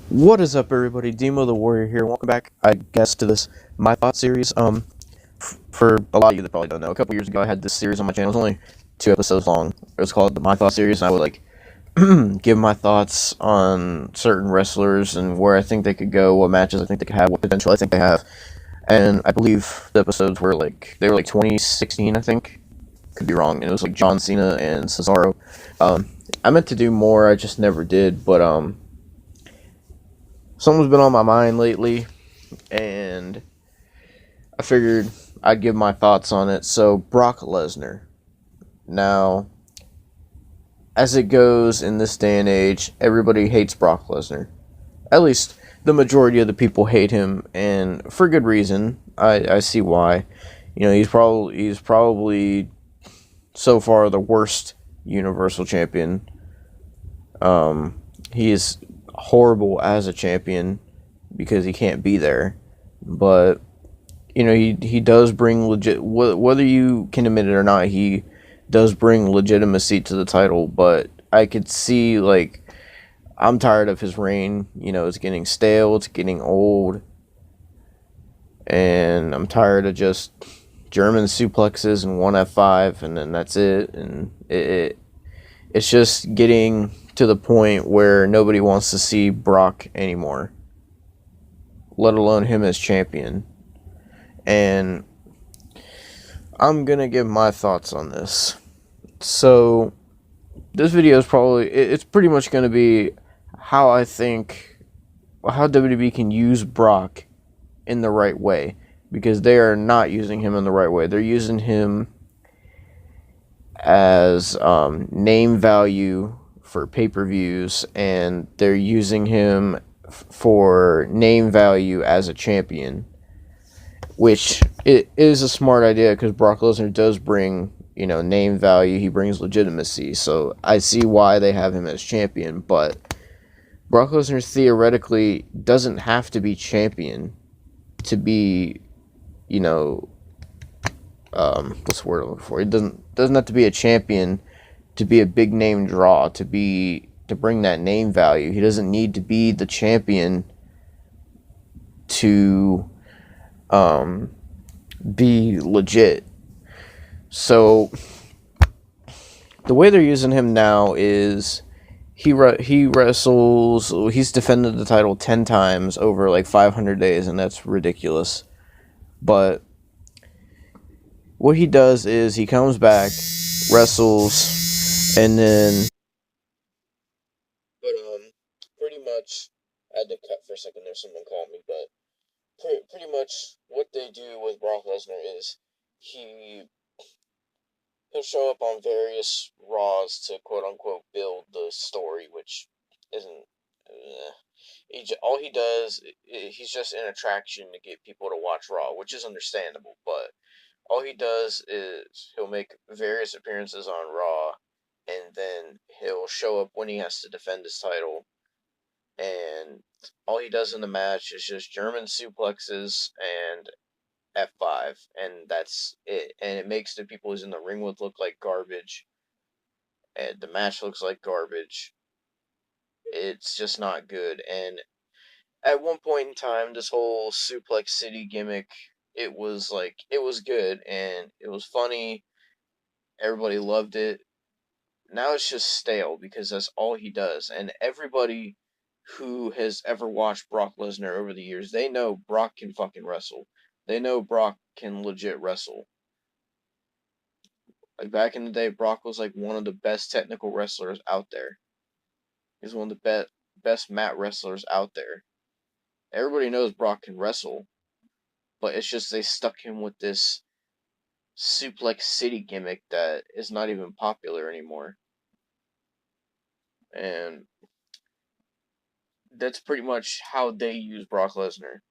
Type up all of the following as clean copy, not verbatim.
What is up, everybody? Demo the Warrior here. Welcome back, I guess, to this My Thoughts series. For a lot of you that probably don't know, a couple years ago I had this series on my channel. It was only 2 episodes long. It was called the My Thoughts series, and I would give my thoughts on certain wrestlers and where I think they could go, what matches I think they could have, what potential I think they have. And I believe the episodes were 2016, I think. Could be wrong. And it was like John Cena and Cesaro. I meant to do more, I just never did, but something's been on my mind lately, and I figured I'd give my thoughts on it. So, Brock Lesnar. Now, as it goes in this day and age, everybody hates Brock Lesnar. At least the majority of the people hate him, and for good reason. I see why. You know, he's probably so far the worst Universal Champion. He is horrible as a champion because he can't be there, but you know, he does bring legit, whether you can admit it or not, he does bring legitimacy to the title. But I could see, like, I'm tired of his reign. You know, it's getting stale, it's getting old, and I'm tired of just German suplexes and one F5 and then that's it. And it's just getting to the point where nobody wants to see Brock anymore, let alone him as champion. And I'm gonna give my thoughts on this. So this video is it's pretty much gonna be how I think, how WWE can use Brock in the right way, because they are not using him in the right way. They're using him as name value for pay-per-views, and they're using him for name value as a champion, which it is a smart idea because Brock Lesnar does bring, you know, name value. He brings legitimacy, so I see why they have him as champion. But Brock Lesnar theoretically doesn't have to be champion to be, you know, what's the word I'm looking for? He doesn't have to be a champion to be a big name draw, to bring that name value. He doesn't need to be the champion to be legit. So the way they're using him now is he wrestles. He's defended the title 10 times over like 500 days, and that's ridiculous. But what he does is he comes back, wrestles, and then. But pretty much, I had to cut for a second. There's someone calling me, but pretty much what they do with Brock Lesnar is he'll show up on various Raws to quote unquote build the story, which isn't. All he does, he's just an attraction to get people to watch Raw, which is understandable. But all he does is he'll make various appearances on Raw, and then he'll show up when he has to defend his title, and all he does in the match is just German suplexes and F5, and that's it. And it makes the people he's in the ring with look like garbage, and the match looks like garbage. It's just not good. And at one point in time, this whole Suplex City gimmick, it was good and it was funny. Everybody loved it. Now it's just stale because that's all he does. And everybody who has ever watched Brock Lesnar over the years, they know Brock can fucking wrestle. They know Brock can legit wrestle. Like back in the day, Brock was like one of the best technical wrestlers out there. He's one of the best mat wrestlers out there. Everybody knows Brock can wrestle, but it's just they stuck him with this Suplex City gimmick that is not even popular anymore. And that's pretty much how they use Brock Lesnar.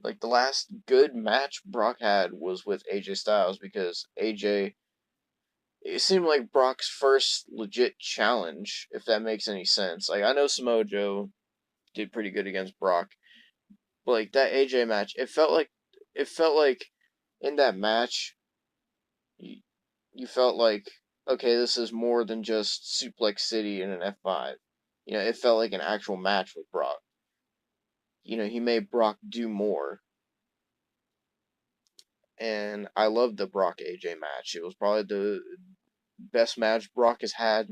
Like, the last good match Brock had was with AJ Styles, because AJ, it seemed like Brock's first legit challenge, if that makes any sense. Like, I know Samoa Joe did pretty good against Brock, but like that AJ match, it felt like in that match, you felt like, okay, this is more than just Suplex City and an F5. You know, it felt like an actual match with Brock. he made Brock do more. And I loved the Brock AJ match. It was probably the best match Brock has had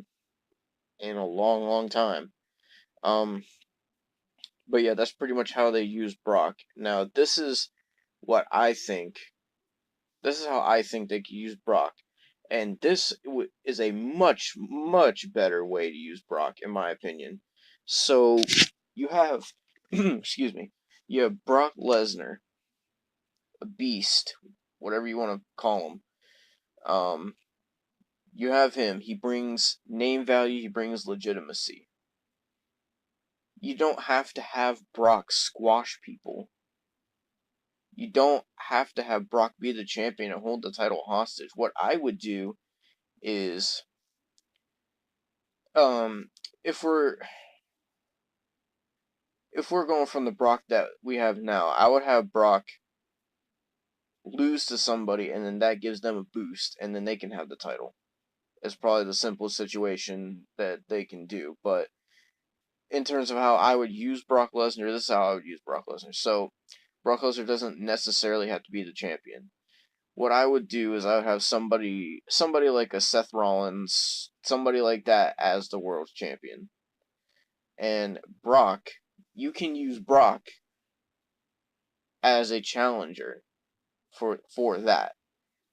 in a long, long time. Um, but yeah, that's pretty much how they use Brock. Now, what I think. This is how I think they could use Brock. And this is a much, much better way to use Brock, in my opinion. So, you have, excuse me, you have Brock Lesnar, a beast, whatever you want to call him. Um, you have him. He brings name value, he brings legitimacy. You don't have to have Brock squash people. You don't have to have Brock be the champion and hold the title hostage. What I would do is, um, if we're going from the Brock that we have now, I would have Brock lose to somebody, and then that gives them a boost, and then they can have the title. It's probably the simplest situation that they can do. But in terms of how I would use Brock Lesnar, this is how I would use Brock Lesnar. So Brock Lesnar doesn't necessarily have to be the champion. What I would do is I would have somebody like a Seth Rollins, somebody like that as the world champion. And Brock, you can use Brock as a challenger for that,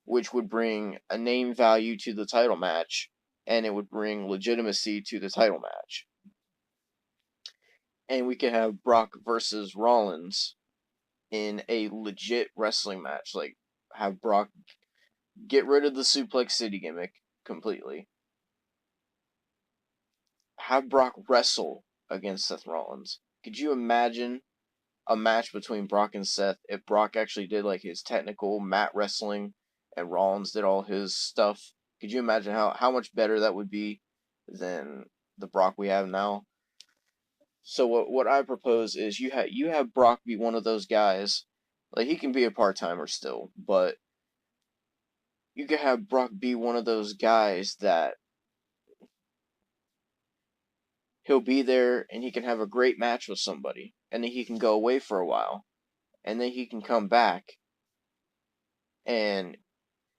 which would bring a name value to the title match, and it would bring legitimacy to the title match. And we could have Brock versus Rollins in a legit wrestling match. Like, have Brock get rid of the Suplex City gimmick completely. Have Brock wrestle against Seth Rollins. Could you imagine a match between Brock and Seth if Brock actually did like his technical mat wrestling and Rollins did all his stuff? Could you imagine how much better that would be than the Brock we have now? So what I propose is you have Brock be one of those guys. Like, he can be a part-timer still, but you could have Brock be one of those guys that he'll be there and he can have a great match with somebody, and then he can go away for a while, and then he can come back, and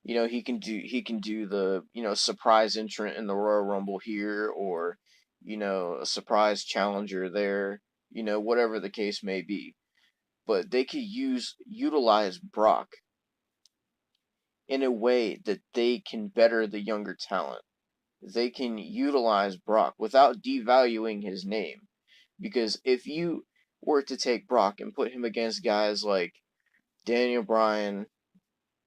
he can do the surprise entrant in the Royal Rumble here, or a surprise challenger there, whatever the case may be. But they could utilize Brock in a way that they can better the younger talent. They can utilize Brock without devaluing his name. Because if you were to take Brock and put him against guys like Daniel Bryan,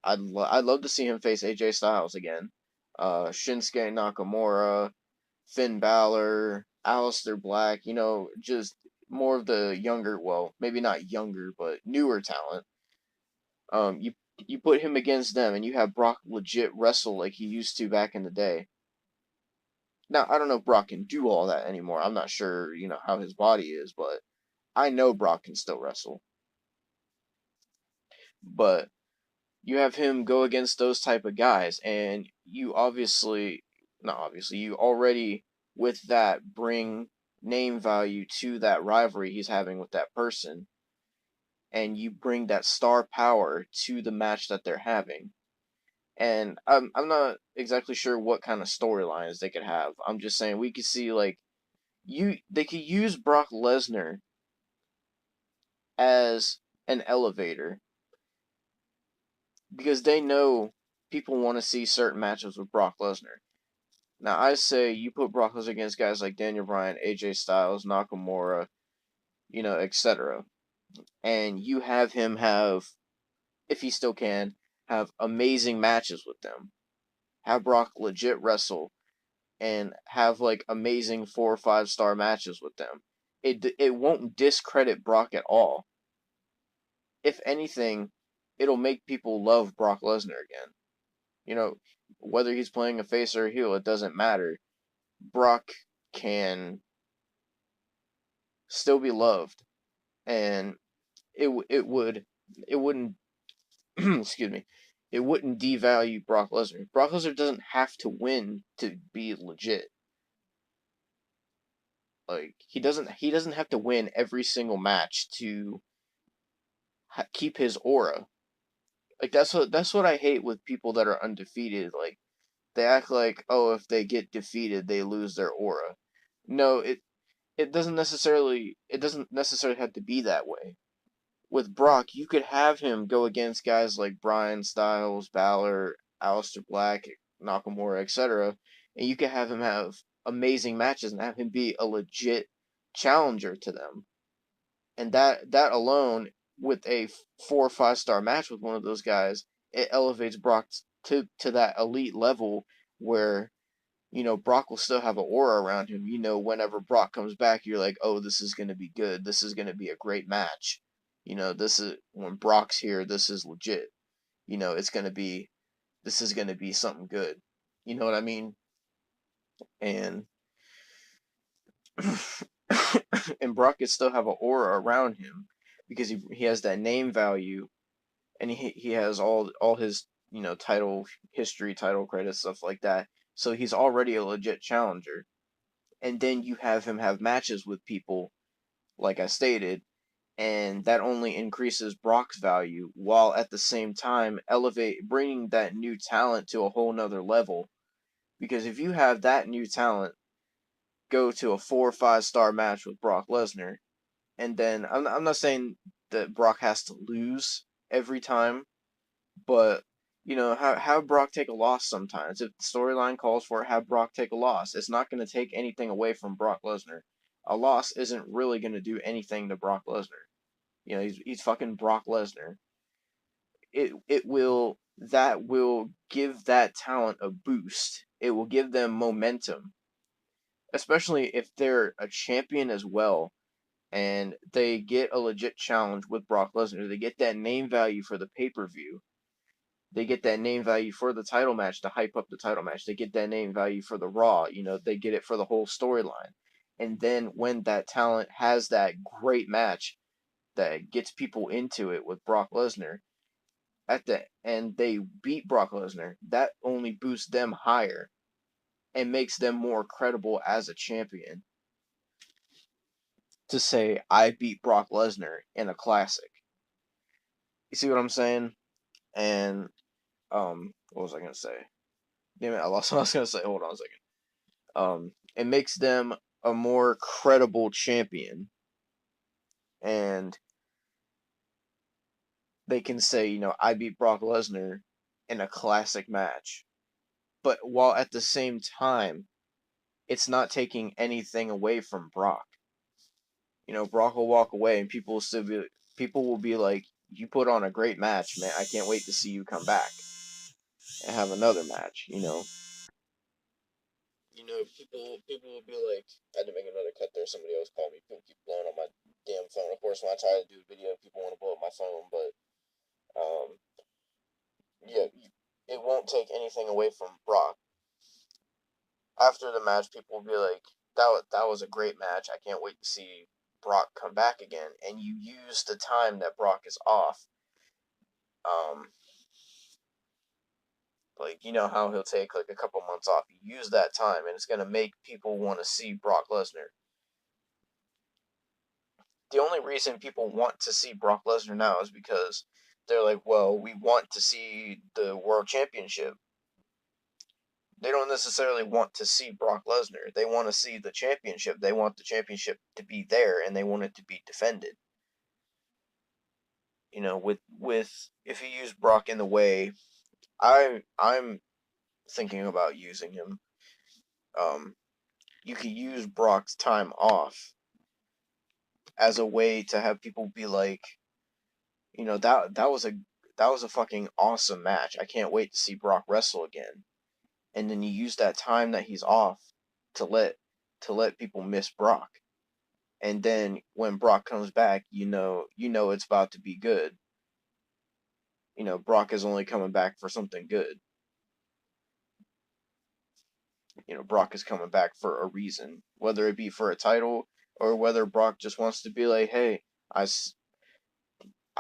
I'd love to see him face AJ Styles again. Shinsuke Nakamura, Finn Balor, Aleister Black, just more of the younger, well, maybe not younger, but newer talent. You put him against them, and you have Brock legit wrestle like he used to back in the day. Now, I don't know if Brock can do all that anymore. I'm not sure, how his body is, but I know Brock can still wrestle. But you have him go against those type of guys, and you you already, with that, bring name value to that rivalry he's having with that person, and you bring that star power to the match that they're having. And I'm not exactly sure what kind of storylines they could have. I'm just saying we could see, like, they could use Brock Lesnar as an elevator, because they know people want to see certain matchups with Brock Lesnar. Now, I say you put Brock Lesnar against guys like Daniel Bryan, AJ Styles, Nakamura, etc. And you have him have, if he still can, have amazing matches with them. Have Brock legit wrestle and have like amazing 4 or 5 star matches with them. It won't discredit Brock at all. If anything, it'll make people love Brock Lesnar again. Whether he's playing a face or a heel, it doesn't matter. Brock can still be loved, and it wouldn't excuse me, it wouldn't devalue Brock Lesnar. Brock Lesnar doesn't have to win to be legit. Like he doesn't have to win every single match to keep his aura. Like that's what I hate with people that are undefeated. Like they act like, oh, if they get defeated, they lose their aura. No, it doesn't necessarily have to be that way. With Brock, you could have him go against guys like Bryan Styles, Balor, Aleister Black, Nakamura, etc., and you could have him have amazing matches and have him be a legit challenger to them. And that alone, with a 4 or 5 star match with one of those guys, it elevates Brock to that elite level where Brock will still have an aura around him. Whenever Brock comes back, you're like, oh, this is going to be good. This is going to be a great match. This is when Brock's here. This is legit. This is going to be something good. You know what I mean? And and Brock can still have an aura around him because he has that name value, and he has all his title history, title credits, stuff like that. So he's already a legit challenger. And then you have him have matches with people, like I stated, and that only increases Brock's value while at the same time bringing that new talent to a whole nother level. Because if you have that new talent go to a 4 or 5 star match with Brock Lesnar, and then I'm not saying that Brock has to lose every time, but have Brock take a loss sometimes. If the storyline calls for it, have Brock take a loss. It's not going to take anything away from Brock Lesnar. A loss isn't really going to do anything to Brock Lesnar. He's fucking Brock Lesnar. That will give that talent a boost. It will give them momentum, especially if they're a champion as well, and they get a legit challenge with Brock Lesnar. They get that name value for the pay-per-view. They get that name value for the title match to hype up the title match. They get that name value for the Raw. They get it for the whole storyline. And then when that talent has that great match that gets people into it with Brock Lesnar, and they beat Brock Lesnar, that only boosts them higher and makes them more credible as a champion. To say, I beat Brock Lesnar in a classic. You see what I'm saying? And, what was I going to say? Damn it, I lost what I was going to say. Hold on a second. It makes them a more credible champion. And they can say, I beat Brock Lesnar in a classic match. But while at the same time, it's not taking anything away from Brock. Brock will walk away and people will be like, you put on a great match, man. I can't wait to see you come back and have another match. People will be like, I had to make another cut there. Somebody else called me. People keep blowing on my damn phone. Of course, when I try to do a video, people want to blow up my phone, but um, yeah, it won't take anything away from Brock. After the match, people will be like, that was a great match. I can't wait to see Brock come back again. And you use the time that Brock is off. Like, how he'll take like a couple months off. You use that time, and it's going to make people want to see Brock Lesnar. The only reason people want to see Brock Lesnar now is because they're like, well, we want to see the World Championship. They don't necessarily want to see Brock Lesnar. They want to see the championship. They want the championship to be there, and they want it to be defended. With if you use Brock in the way I'm thinking about using him, you could use Brock's time off as a way to have people be like, that was a fucking awesome match. I can't wait to see Brock wrestle again. And then you use that time that he's off to let people miss Brock. And then when Brock comes back, it's about to be good. Brock is only coming back for something good. Brock is coming back for a reason, whether it be for a title or whether Brock just wants to be like, hey, I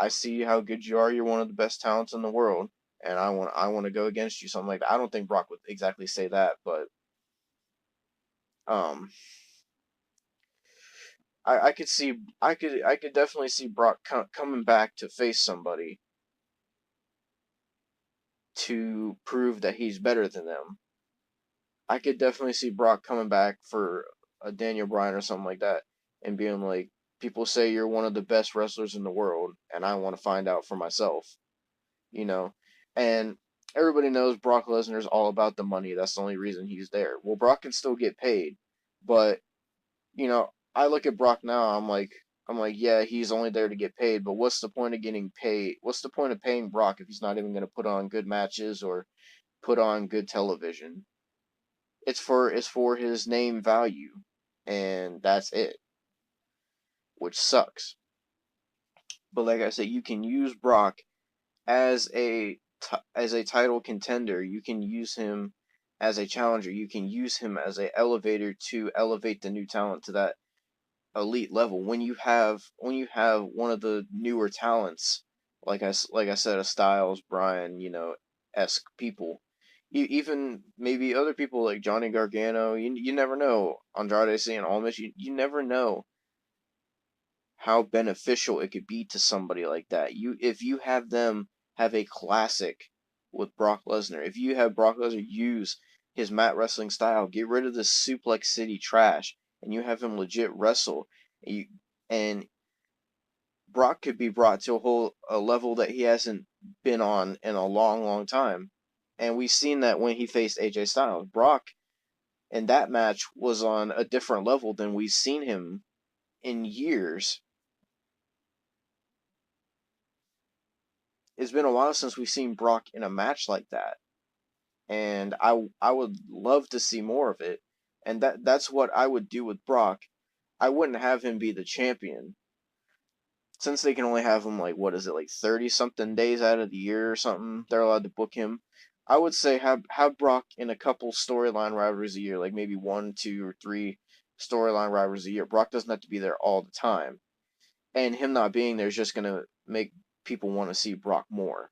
see how good you are. You're one of the best talents in the world, and I want to go against you. Something like that. I don't think Brock would exactly say that, but I could definitely see Brock coming back to face somebody to prove that he's better than them. I could definitely see Brock coming back for a Daniel Bryan or something like that and being like, people say you're one of the best wrestlers in the world, and I want to find out for myself, you know? And everybody knows Brock Lesnar's all about the money. That's the only reason he's there. Well, Brock can still get paid, but, I look at Brock now, I'm like, yeah, he's only there to get paid, but what's the point of getting paid? What's the point of paying Brock if he's not even going to put on good matches or put on good television? It's for his name value, and that's it, which sucks. But like I said, you can use Brock as a title contender. You can use him as a challenger. You can use him as a elevator to elevate the new talent to that elite level. When you have one of the newer talents, like I said, a Styles, Bryan, esque people. Even maybe other people like Johnny Gargano, you never know. Andrade Cien Almas, you never know how beneficial it could be to somebody like that. If you have them have a classic with Brock Lesnar, if you have Brock Lesnar use his mat wrestling style, get rid of this Suplex City trash, and you have him legit wrestle, and Brock could be brought to a level that he hasn't been on in a long, long time. And we've seen that when he faced AJ Styles. Brock in that match was on a different level than we've seen him in years. It's been a while since we've seen Brock in a match like that, and I would love to see more of it. And that's what I would do with Brock. I wouldn't have him be the champion, since they can only have him, like, what is it, like 30 something days out of the year or something. They're allowed to book him. I would say have Brock in a couple storyline rivalries a year, like maybe 1, 2, or 3 storyline rivalries a year. Brock doesn't have to be there all the time, and him not being there is just gonna make people want to see Brock more.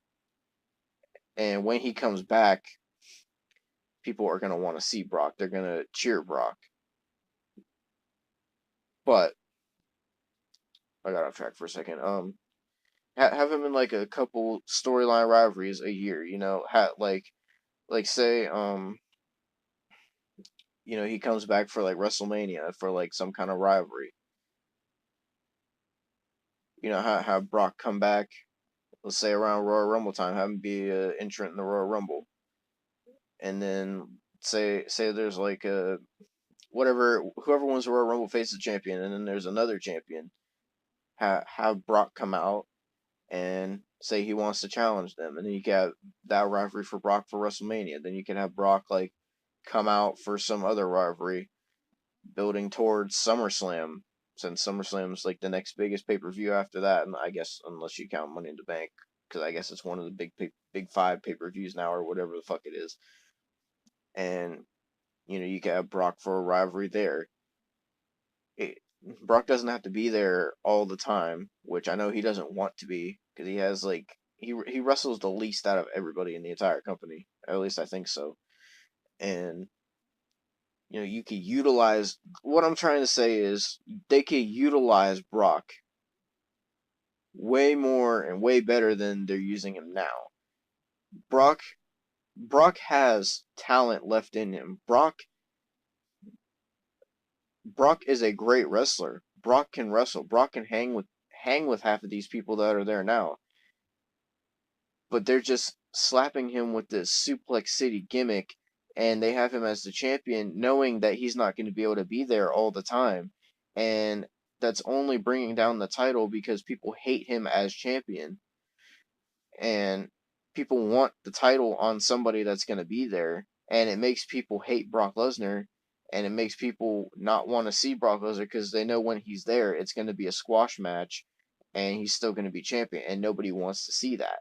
And when he comes back, people are going to want to see Brock. They're going to cheer Brock. But I got off track for a second. Have him in like a couple storyline rivalries a year. Like say he comes back for like WrestleMania for like some kind of rivalry. Have Brock come back. Let's say around Royal Rumble time, have him be an entrant in the Royal Rumble, and then say there's like a whatever, whoever wins the Royal Rumble faces the champion, and then there's another champion. Have Brock come out and say he wants to challenge them, and then you can have that rivalry for Brock for WrestleMania. Then you can have Brock like come out for some other rivalry, building towards SummerSlam, since SummerSlam's like the next biggest pay-per-view after that, and I guess unless you count Money in the Bank, because I guess it's one of the big five pay-per-views now, or whatever the fuck it is. And you can have Brock for a rivalry there. Brock doesn't have to be there all the time, which I know he doesn't want to be, because he has like he wrestles the least out of everybody in the entire company. At least I think so. And you could utilize, what I'm trying to say is they could utilize Brock way more and way better than they're using him now. Brock has talent left in him. Brock is a great wrestler. Brock can wrestle. Brock can hang with half of these people that are there now. But they're just slapping him with this Suplex City gimmick, and they have him as the champion, knowing that he's not going to be able to be there all the time. And that's only bringing down the title because people hate him as champion. And people want the title on somebody that's going to be there. And it makes people hate Brock Lesnar. And it makes people not want to see Brock Lesnar because they know when he's there, it's going to be a squash match. And he's still going to be champion. And nobody wants to see that.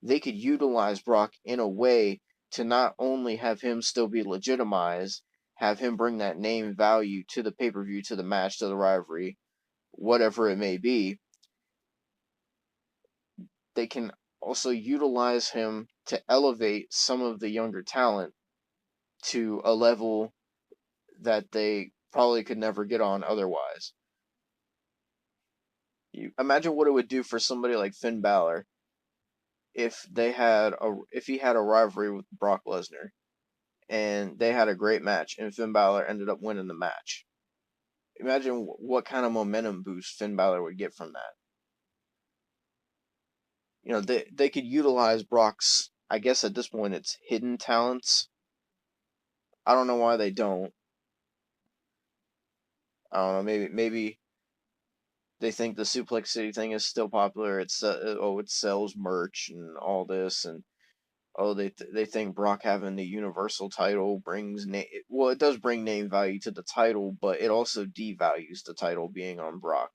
They could utilize Brock in a way to not only have him still be legitimized, have him bring that name value to the pay-per-view, to the match, to the rivalry, whatever it may be. They can also utilize him to elevate some of the younger talent to a level that they probably could never get on otherwise. You imagine what it would do for somebody like Finn Balor if he had a rivalry with Brock Lesnar and they had a great match and Finn Balor ended up winning the match. Imagine what kind of momentum boost Finn Balor would get from that. You know, they could utilize Brock's, I guess at this point it's hidden talents. I don't know why they don't. I don't know, maybe they think the Suplex City thing is still popular. It sells merch and all this, and they think Brock having the Universal title brings well, it does bring name value to the title, but it also devalues the title being on Brock.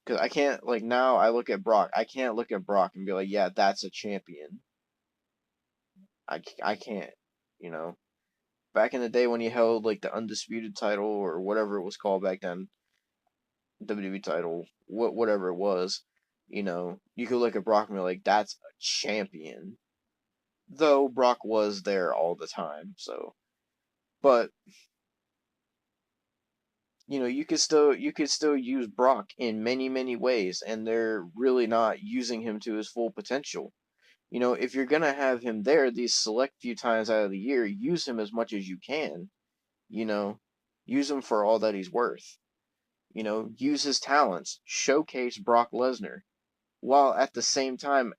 Because I can't, like, now I look at Brock, I can't look at Brock and be like, yeah, that's a champion. I can't, you know. Back in the day when he held like the undisputed title or whatever it was called back then, WWE title, whatever it was, you know, you could look at Brock and be like, that's a champion. Though Brock was there all the time, so. But you know, you could still use Brock in many ways, and they're really not using him to his full potential. You know, if you're gonna have him there these select few times out of the year, use him as much as you can. You know, use him for all that he's worth. You know, use his talents, showcase Brock Lesnar, while at the same time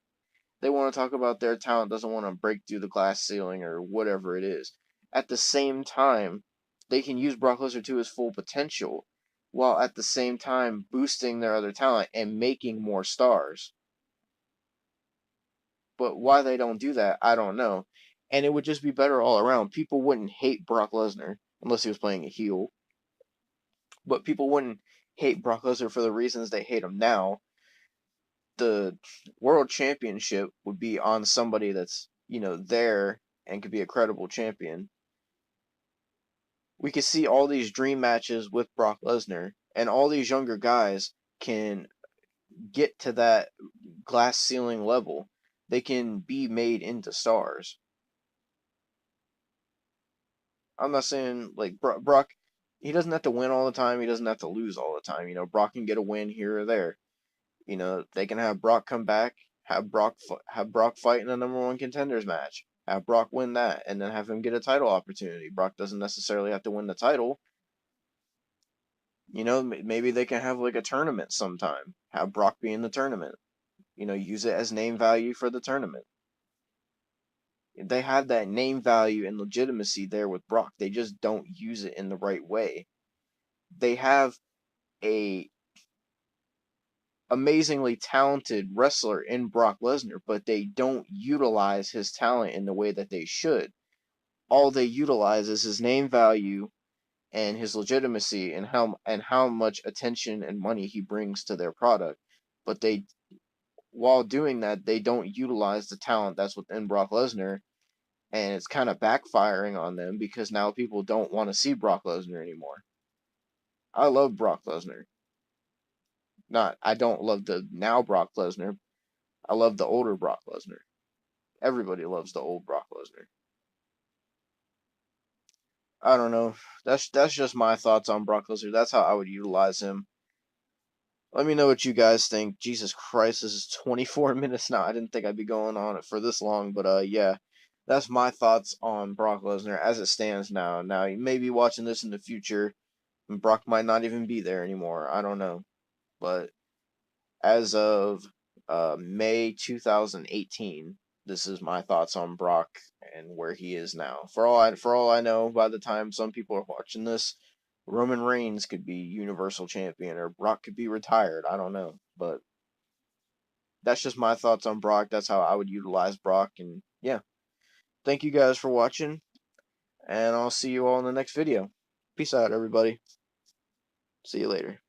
they want to talk about their talent doesn't want to break through the glass ceiling or whatever it is. At the same time, they can use Brock Lesnar to his full potential, while at the same time boosting their other talent and making more stars. But why they don't do that, I don't know. And it would just be better all around. People wouldn't hate Brock Lesnar unless he was playing a heel. But people wouldn't hate Brock Lesnar for the reasons they hate him now. The world championship would be on somebody that's, you know, there and could be a credible champion. We could see all these dream matches with Brock Lesnar, and all these younger guys can get to that glass ceiling level. They can be made into stars. I'm not saying like Brock, he doesn't have to win all the time. He doesn't have to lose all the time. You know, Brock can get a win here or there. You know, they can have Brock come back, have Brock fight in a number one contenders match, have Brock win that, and then have him get a title opportunity. Brock doesn't necessarily have to win the title. You know, maybe they can have like a tournament sometime. Have Brock be in the tournament. You know, use it as name value for the tournament. They have that name value and legitimacy there with Brock. They just don't use it in the right way. They have a amazingly talented wrestler in Brock Lesnar, but they don't utilize his talent in the way that they should. All they utilize is his name value and his legitimacy and how much attention and money he brings to their product. But they while doing that, they don't utilize the talent that's within Brock Lesnar, and it's kind of backfiring on them because now people don't want to see Brock Lesnar anymore. I love Brock Lesnar. Not I don't love the now Brock Lesnar. I love the older Brock Lesnar. Everybody loves the old Brock Lesnar. I don't know. That's just my thoughts on Brock Lesnar. That's how I would utilize him. Let me know what you guys think. Jesus Christ, this is 24 minutes now. I didn't think I'd be going on it for this long, but yeah. That's my thoughts on Brock Lesnar as it stands now. Now, you may be watching this in the future, and Brock might not even be there anymore. I don't know. But as of May 2018, this is my thoughts on Brock and where he is now. For all I know, by the time some people are watching this, Roman Reigns could be Universal Champion or Brock could be retired. I don't know, but that's just my thoughts on Brock. That's how I would utilize Brock, and yeah. Thank you guys for watching, and I'll see you all in the next video. Peace out, everybody. See you later.